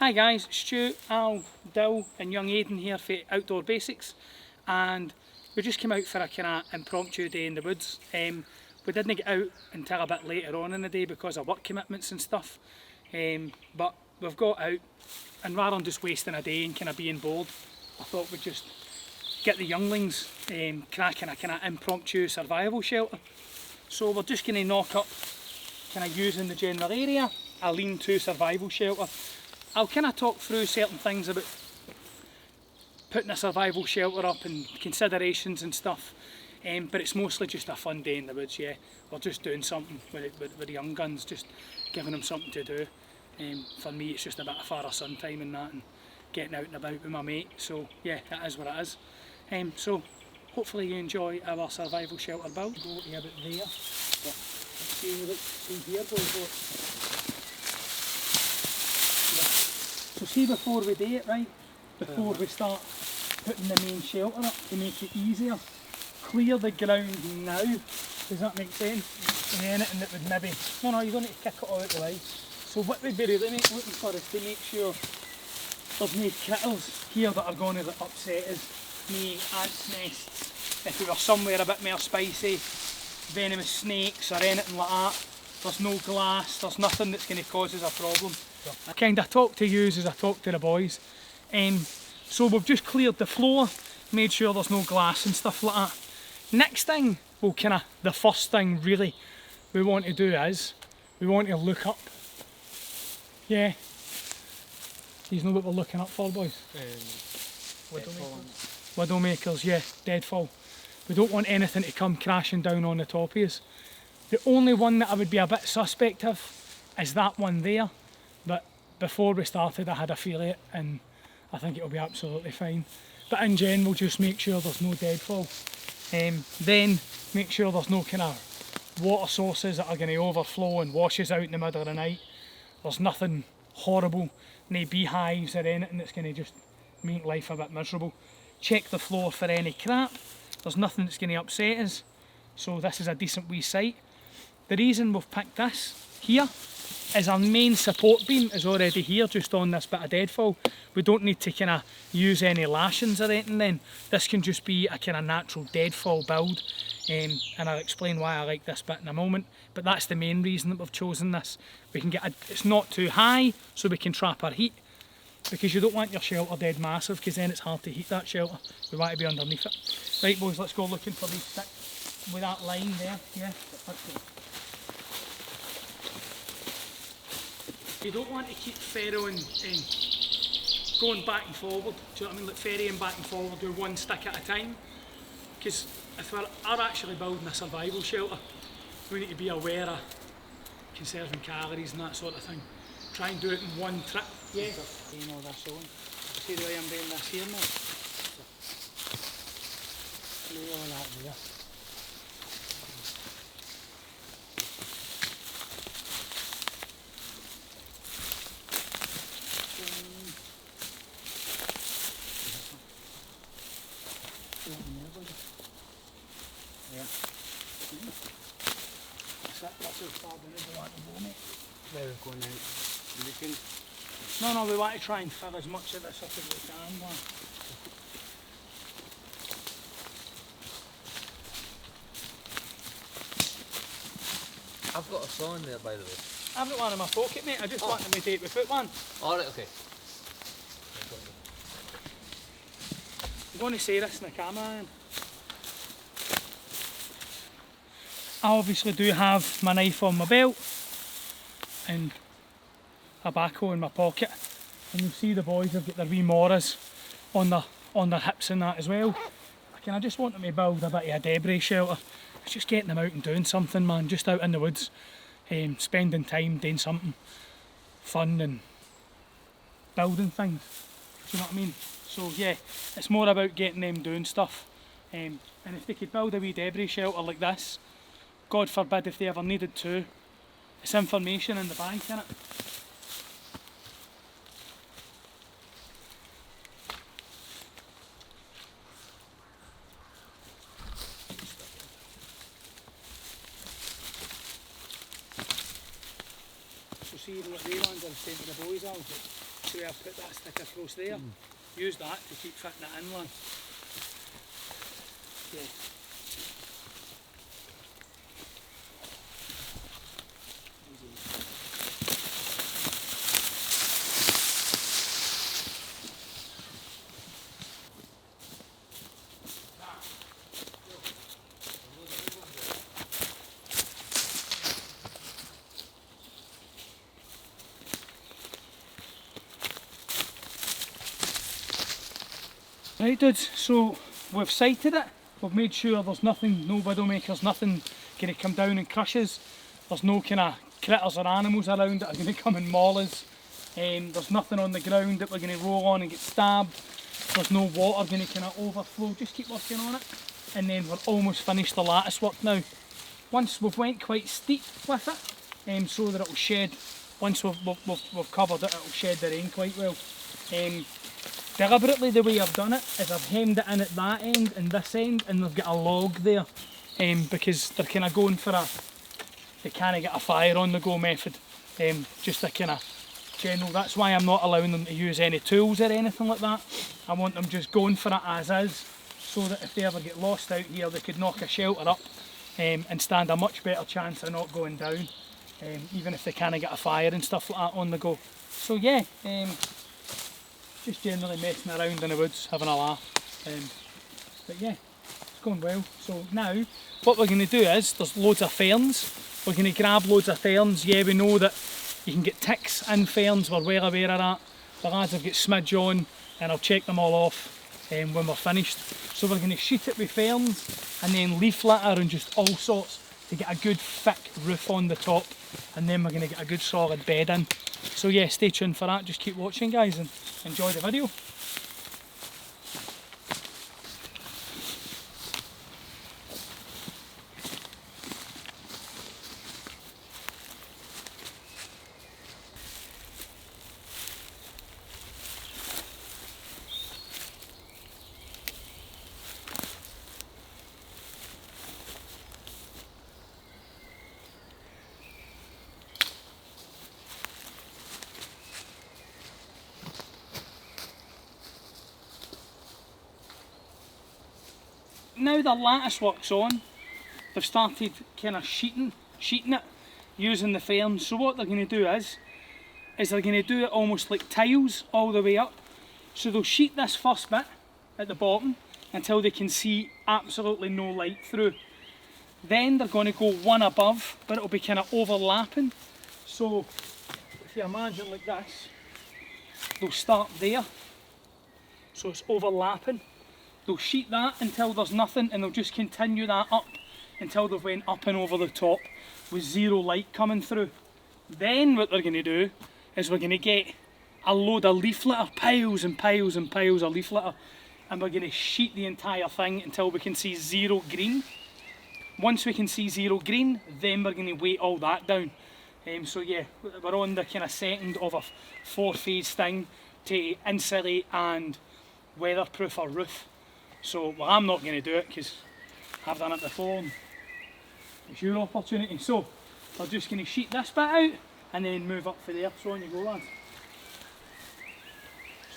Hi guys, Stu, Al, Dill and young Aidan here for Outdoor Basics, and we just came out for a kind of impromptu day in the woods. We didn't get out until a bit later on in the day because of work commitments and stuff, but we've got out, and rather than just wasting a day and kind of being bored, I thought we'd just get the younglings cracking a kind of impromptu survival shelter. So we're just going to knock up, kind of using the general area, a lean-to survival shelter. I'll kind of talk through certain things about putting a survival shelter up and considerations and stuff, but it's mostly just a fun day in the woods, yeah. We're just doing something with the young guns, just giving them something to do. For me it's just a bit of father son time and that, and getting out and about with my mate, so yeah, that is what it is. So hopefully you enjoy our survival shelter build. Go to about there. Yeah. See here, boys. So see, before we do it, right, before we start putting the main shelter up to make it easier, clear the ground now. Does that make sense? And anything that would maybe, no, you don't need to kick it all out the way. So what we'd be really looking for is to make sure there's no critters here that are going to upset us, no ants nests. If we were somewhere a bit more spicy, venomous snakes or anything like that, there's no glass, there's nothing that's going to cause us a problem. I kind of talk to you as I talk to the boys. So we've just cleared the floor, made sure there's no glass and stuff like that. Next thing, well, the first thing really we want to do is, we want to look up. Yeah. You know what we're looking up for, boys? Widowmakers, yeah, deadfall. We don't want anything to come crashing down on the top of us. The only one that I would be a bit suspect of is that one there. But before we started I had a feel of it and I think it'll be absolutely fine. But in general, just make sure there's no deadfall. Then make sure there's no kind of water sources that are going to overflow and wash us out in the middle of the night. There's nothing horrible, no beehives or anything that's going to just make life a bit miserable. Check the floor for any crap. There's nothing that's going to upset us. So this is a decent wee site. The reason we've picked this here is our main support beam is already here, just on this bit of deadfall. We don't need to kind of use any lashings or anything then. This can just be a kind of natural deadfall build, and I'll explain why I like this bit in a moment. But that's the main reason that we've chosen this. We can get it's not too high, so we can trap our heat, because you don't want your shelter dead massive, because then it's hard to heat that shelter. We want to be underneath it. Right boys, let's go looking for these sticks with that line there. Yeah, let's go. You don't want to keep ferrying and going back and forward, do you know what I mean? Like ferrying back and forward, do one stick at a time. Because if we're actually building a survival shelter, we need to be aware of conserving calories and that sort of thing. Try and do it in one trip. Yeah. You know this on. See the way I'm doing this here now? Lay all that there. That's as far as we want to go, mate. Where we're going out. Looking. No, we want to try and fill as much of this up as we can, man. I've got a saw in there, by the way. I've got one in my pocket, mate. I just wanted me to take my foot one. Alright, okay. I'm going to say this in the camera, then. I obviously do have my knife on my belt and a backhoe in my pocket, and you'll see the boys have got their wee moras on their hips and that as well. I just want them to build a bit of a debris shelter. It's just getting them out and doing something, man, just out in the woods, spending time doing something fun and building things, do you know what I mean? So yeah, it's more about getting them doing stuff, and if they could build a wee debris shelter like this, God forbid if they ever needed to, it's information in the bank, innit? So see, the ones I've sent to the boys out, see where I put that stick across there. Use that to keep fitting it in, lad. Yeah. Right dudes, so we've sighted it, we've made sure there's nothing, no widowmakers, nothing going to come down and crush us. There's no kind of critters or animals around that are going to come and maul us. There's nothing on the ground that we're going to roll on and get stabbed. There's no water going to kind of overflow, just keep working on it. And then we're almost finished the lattice work now. Once we've went quite steep with it, so that it'll shed, once we've covered it, it'll shed the rain quite well. Deliberately the way I've done it is I've hemmed it in at that end and this end, and they've got a log there because they're kind of going for they can't get a fire on the go method, just a kind of general. That's why I'm not allowing them to use any tools or anything like that. I want them just going for it as is, so that if they ever get lost out here they could knock a shelter up and stand a much better chance of not going down, even if they can't get a fire and stuff like that on the go. So yeah, just generally messing around in the woods, having a laugh. But yeah, it's going well. So now, what we're going to do is, there's loads of ferns. We're going to grab loads of ferns. Yeah, we know that you can get ticks in ferns, we're well aware of that. The lads have got smidge on, and I'll check them all off when we're finished. So we're going to sheet it with ferns, and then leaf litter and just all sorts to get a good thick roof on the top, and then we're going to get a good solid bed in. So yeah, stay tuned for that, just keep watching guys and enjoy the video. Now the lattice work's on, they've started kind of sheeting it using the ferns. So what they're going to do is they're going to do it almost like tiles all the way up. So they'll sheet this first bit at the bottom until they can see absolutely no light through. Then they're going to go one above, but it'll be kind of overlapping. So if you imagine like this, they'll start there, so it's overlapping. They'll sheet that until there's nothing, and they'll just continue that up until they've went up and over the top with zero light coming through. Then what they're going to do is we're going to get a load of leaf litter, piles and piles and piles of leaf litter, and we're going to sheet the entire thing until we can see zero green. Once we can see zero green, then we're going to weight all that down. So yeah, we're on the kind of second of a 4-phase thing to insulate and weatherproof our roof. So, well, I'm not going to do it because I've done it before and it's your opportunity. So, we're just going to sheet this bit out and then move up for there. So on you go, lads.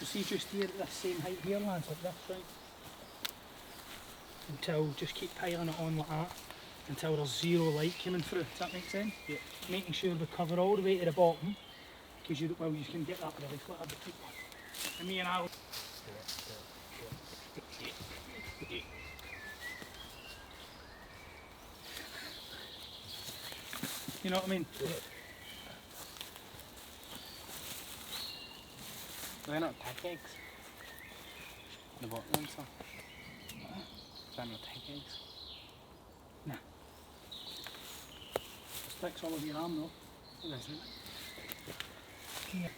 So see just here at this same height here, lads, like this, right? Until, just keep piling it on like that until there's zero light coming through. Does that make sense? Yeah. Making sure we cover all the way to the bottom, because you, well, you can get that really flat a bit. And me and Al. You know what I mean? Yeah. They're not tack eggs. The bottom ones are. They're not tack eggs. Nah. Sticks all over your arm though. It isn't. Yeah.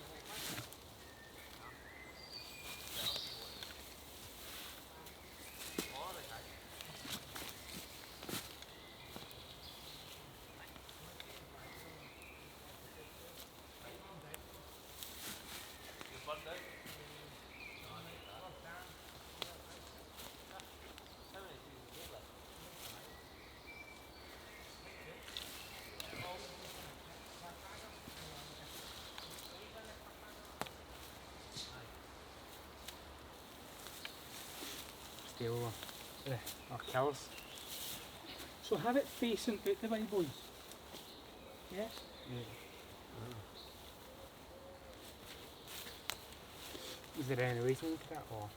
steel or colours. So have it facing out the way, boys. Yeah? Yeah. Is there any reason for that, or?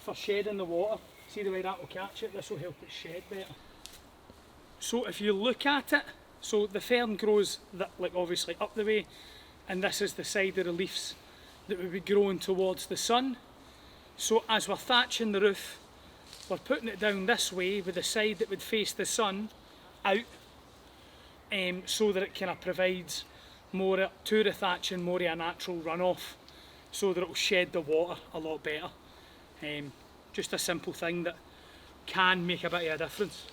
For shedding the water. See the way that will catch it? This will help it shed better. So if you look at it, so the fern grows that, like obviously up the way, and this is the side of the leaves that would be growing towards the sun. So as we're thatching the roof, we're putting it down this way with the side that would face the sun out, so that it kind of provides more to the thatching, more of a natural runoff, so that it will shed the water a lot better. Just a simple thing that can make a bit of a difference.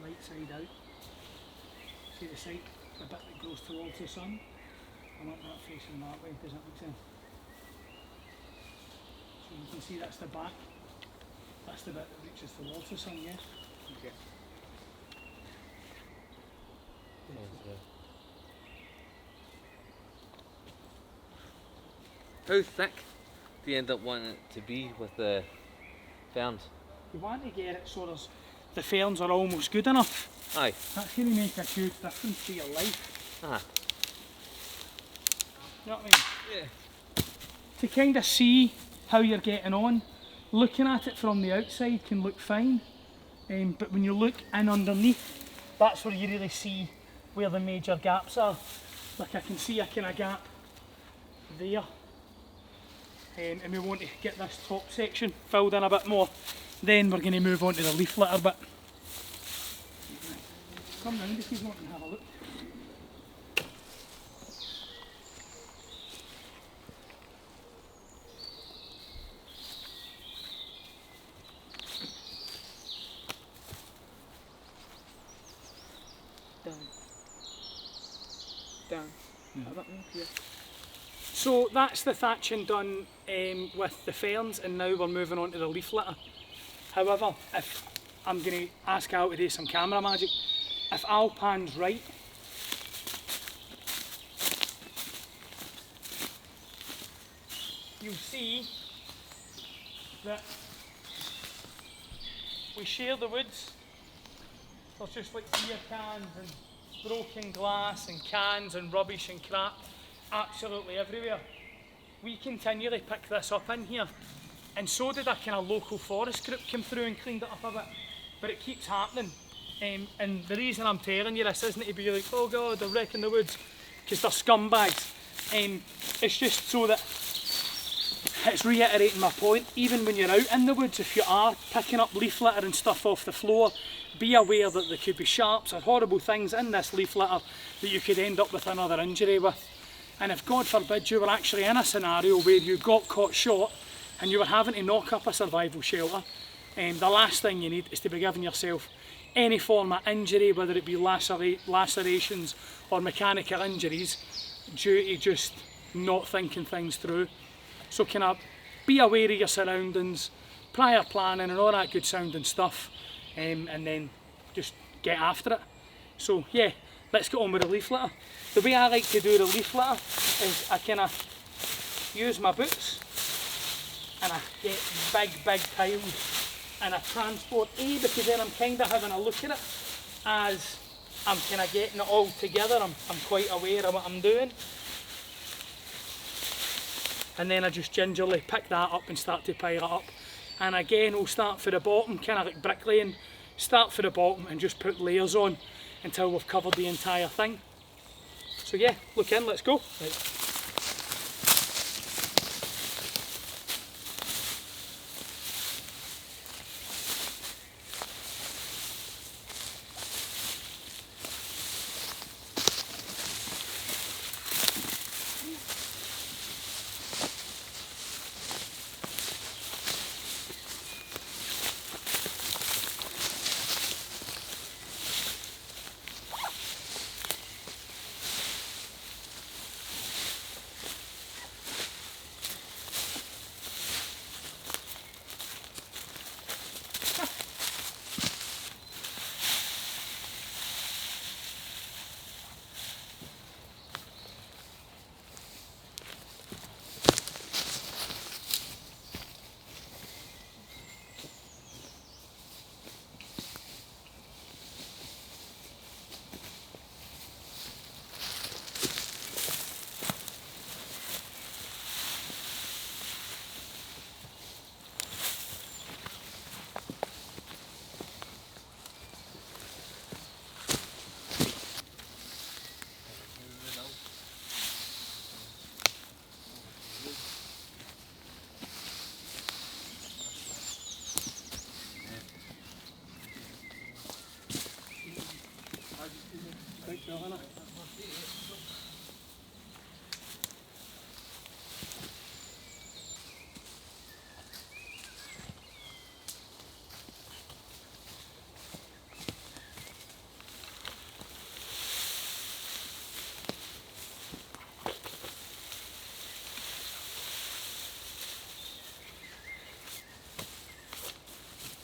Light side out. See the side, the bit that goes towards the sun. I want that facing that way, does that make sense? So you can see that's the back. That's the bit that reaches towards the sun, yeah? Okay. How thick do you end up wanting it to be with the ferns? You want to get it so the ferns are almost good enough. Aye. That's going to make a huge difference to your life. Ah. You know what I mean? Yeah. To kind of see how you're getting on, looking at it from the outside can look fine, but when you look in underneath, that's where you really see where the major gaps are. Like I can see a kind of gap there, and we want to get this top section filled in a bit more. Then we're going to move on to the leaf litter bit. Come round if you want and have a look. Down. Yeah. So that's the thatching done with the ferns, and now we're moving on to the leaf litter. However, if I'm going to ask Al to do some camera magic, if Al pans right, you'll see that we share the woods. There's just like beer cans and broken glass and cans and rubbish and crap absolutely everywhere. We continually pick this up in here, and so did a kind of local forest group come through and cleaned it up a bit, but it keeps happening. And the reason I'm telling you this isn't to be like, oh god, they're wrecking the woods, because they're scumbags. It's just so that it's reiterating my point. Even when you're out in the woods, if you are picking up leaf litter and stuff off the floor, be aware that there could be sharps or horrible things in this leaf litter that you could end up with another injury with. And if God forbid you were actually in a scenario where you got caught short and you were having to knock up a survival shelter, the last thing you need is to be giving yourself any form of injury, whether it be lacerations or mechanical injuries, due to just not thinking things through. So kind of be aware of your surroundings, prior planning and all that good sounding stuff, and then just get after it. So yeah, let's get on with the leaf litter. The way I like to do the leaf litter is I kind of use my boots and I get big piles and I transport because then I'm kind of having a look at it as I'm kind of getting it all together. I'm quite aware of what I'm doing. And then I just gingerly pick that up and start to pile it up. And again, we'll start for the bottom, kind of like bricklaying. Start for the bottom and just put layers on until we've covered the entire thing. So yeah, look in, let's go. Right. Quite tough, isn't it?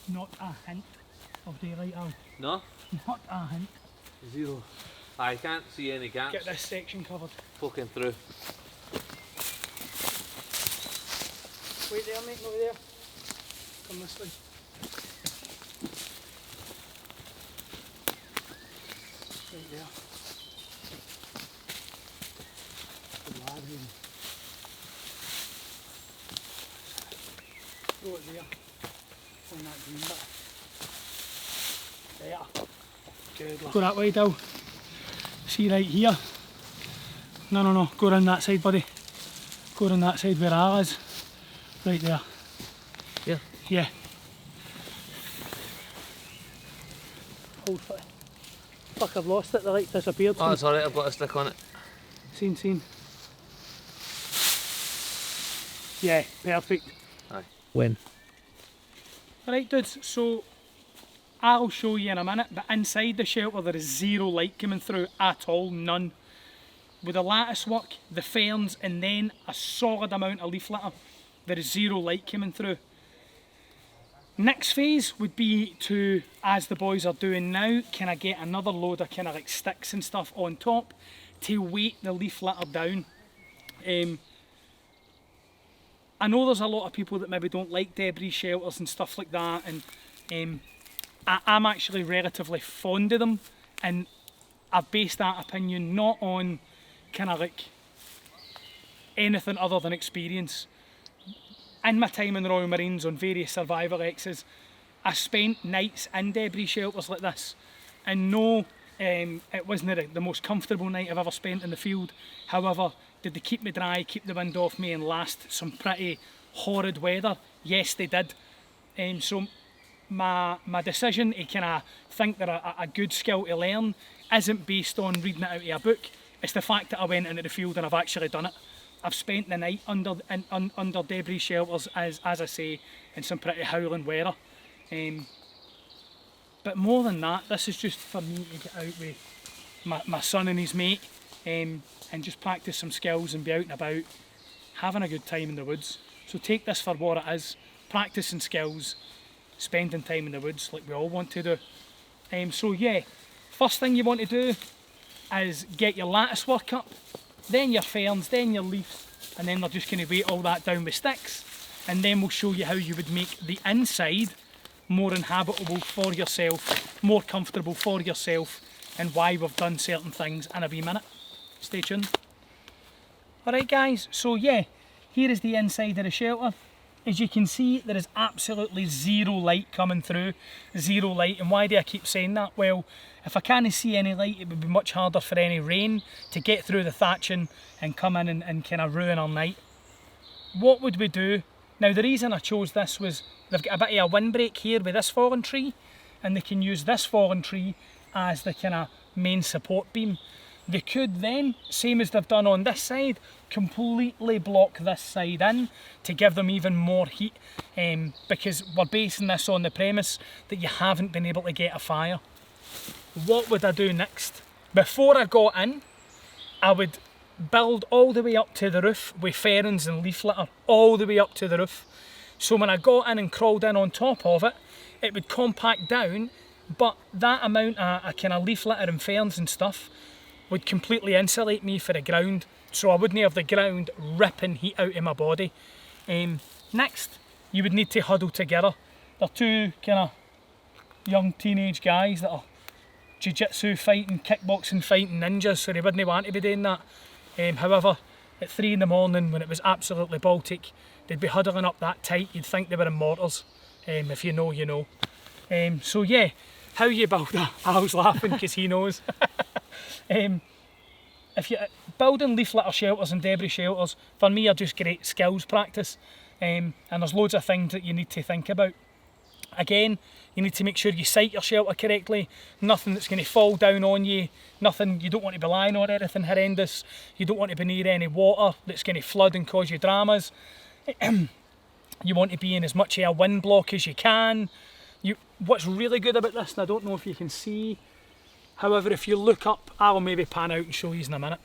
Not a hint of daylight, Al. No? Not a hint. Zero. I can't see any gaps Get this section covered. poking through. Wait there, mate, not there. Come this way. Right there. Good lad, really. Throw it there. On that green bit. There. Good lad. Go that way, Dal. See right here. No. Go around that side, buddy. Go around that side where Al is. Right there. Yeah. Yeah. Hold for it. Fuck, I've lost it. The light disappeared. Oh, it's alright, I've got a stick on it. Seen. Yeah, perfect. Aye. When? Alright dudes, so I'll show you in a minute, but inside the shelter there is zero light coming through at all, none. With the lattice work, the ferns, and then a solid amount of leaf litter, there is zero light coming through. Next phase would be to, as the boys are doing now, can I get another load of kind of like sticks and stuff on top to weight the leaf litter down. I know there's a lot of people that maybe don't like debris shelters and stuff like that, and I'm actually relatively fond of them, and I've based that opinion not on kind of like anything other than experience. In my time in the Royal Marines on various survival exes, I spent nights in debris shelters like this, and no, it wasn't the most comfortable night I've ever spent in the field. However, did they keep me dry, keep the wind off me and last some pretty horrid weather? Yes, they did. So my decision to kind of think they're a good skill to learn isn't based on reading it out of a book. It's the fact that I went into the field and I've actually done it. I've spent the night under debris shelters, as I say, in some pretty howling weather. But more than that, this is just for me to get out with my son and his mate, and just practice some skills and be out and about, having a good time in the woods. So take this for what it is, practicing skills, spending time in the woods like we all want to do. So yeah, first thing you want to do is get your lattice work up, then your ferns, then your leaves, and then they're just going to weight all that down with sticks, and then we'll show you how you would make the inside more inhabitable for yourself, more comfortable for yourself, and why we've done certain things in a wee minute. Stay tuned. Alright guys, so yeah, here is the inside of the shelter. As you can see, there is absolutely zero light coming through, zero light. And why do I keep saying that? Well, if I can't see any light, it would be much harder for any rain to get through the thatching and come in and kind of ruin our night. What would we do? Now the reason I chose this was they've got a bit of a windbreak here with this fallen tree, and they can use this fallen tree as the kind of main support beam. They could then, same as they've done on this side, completely block this side in to give them even more heat, because we're basing this on the premise that you haven't been able to get a fire. What would I do next? Before I got in, I would build all the way up to the roof with ferns and leaf litter, all the way up to the roof. So when I got in and crawled in on top of it, it would compact down, but that amount of kind of leaf litter and ferns and stuff would completely insulate me for the ground, so I wouldn't have the ground ripping heat out of my body. Next, you would need to huddle together. They're two kind of young teenage guys that are jiu-jitsu fighting, kickboxing fighting ninjas, so they wouldn't want to be doing that. However, at 3 in the morning when it was absolutely Baltic, they'd be huddling up that tight, you'd think they were in mortars. If you know, you know. So yeah, how you build that? I was laughing because he knows. If you're building leaf litter shelters and debris shelters, for me are just great skills practice, and there's loads of things that you need to think about. Again, you need to make sure you site your shelter correctly. Nothing that's going to fall down on you. Nothing, you don't want to be lying on anything horrendous. You don't want to be near any water that's going to flood and cause you dramas. You want to be in as much of a wind block as you can. What's really good about this, and I don't know if you can see, however, if you look up, I'll maybe pan out and show you in a minute.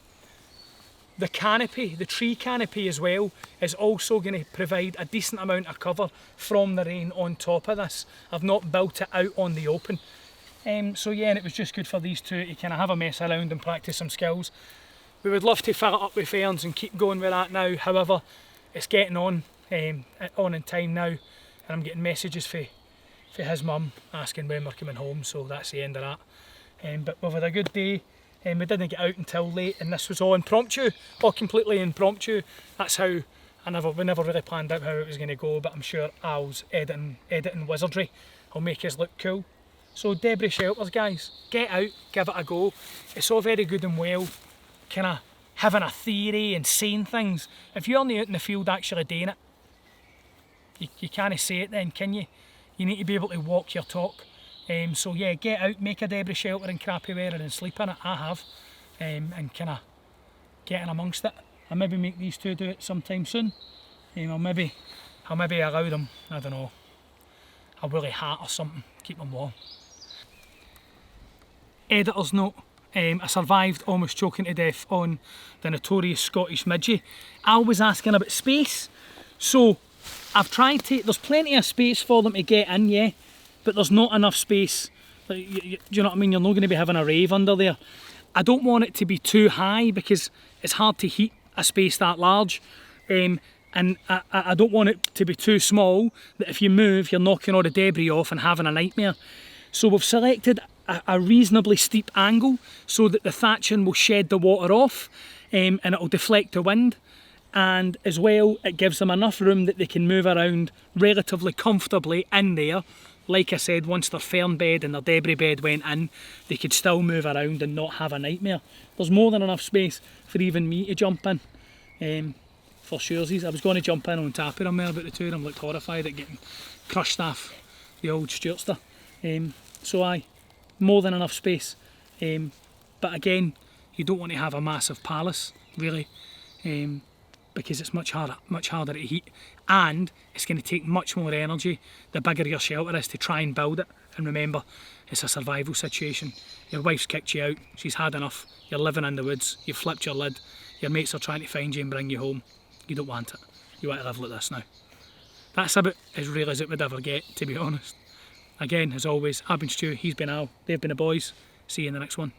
The canopy, the tree canopy as well, is also going to provide a decent amount of cover from the rain on top of this. I've not built it out on the open. So yeah, and it was just good for these two to kind of have a mess around and practice some skills. We would love to fill it up with ferns and keep going with that now. However, it's getting on in time now, and I'm getting messages for his mum asking when we're coming home, so that's the end of that. But we've had a good day. We didn't get out until late, and this was all impromptu, all completely impromptu. That's how we never really planned out how it was going to go, but I'm sure Al's editing wizardry will make us look cool. So debris shelters, guys, get out, give it a go. It's all very good and well, kind of having a theory and saying things. If you're only out in the field actually doing it, you can't say it then, can you? You need to be able to walk your talk. So yeah, get out, make a debris shelter in crappy weather and sleep in it. I have, and kind of get in amongst it. I'll maybe make these two do it sometime soon. I'll maybe allow them, I don't know, a woolly hat or something, keep them warm. Editor's note, I survived almost choking to death on the notorious Scottish midgie. Al was asking about space, so I've tried to, there's plenty of space for them to get in, yeah, but there's not enough space. Do you know what I mean? You're not going to be having a rave under there. I don't want it to be too high because it's hard to heat a space that large. And I don't want it to be too small that if you move, you're knocking all the debris off and having a nightmare. So we've selected a reasonably steep angle so that the thatching will shed the water off, and it'll deflect the wind. And as well, it gives them enough room that they can move around relatively comfortably in there. Like I said, once their fern bed and their debris bed went in, they could still move around and not have a nightmare. There's more than enough space for even me to jump in. For surezies, I was going to jump in on top of them there, but the two of them looked horrified at getting crushed off the old Stewartster. So aye, more than enough space. But again, you don't want to have a massive palace, really. Because it's much harder to heat, and it's going to take much more energy the bigger your shelter is to try and build it. And remember, it's a survival situation. Your wife's kicked you out, she's had enough, you're living in the woods, you've flipped your lid, your mates are trying to find you and bring you home. You don't want it. You want to live like this now. That's about as real as it would ever get, to be honest. Again, as always, I've been Stu, he's been Al, they've been the boys. See you in the next one.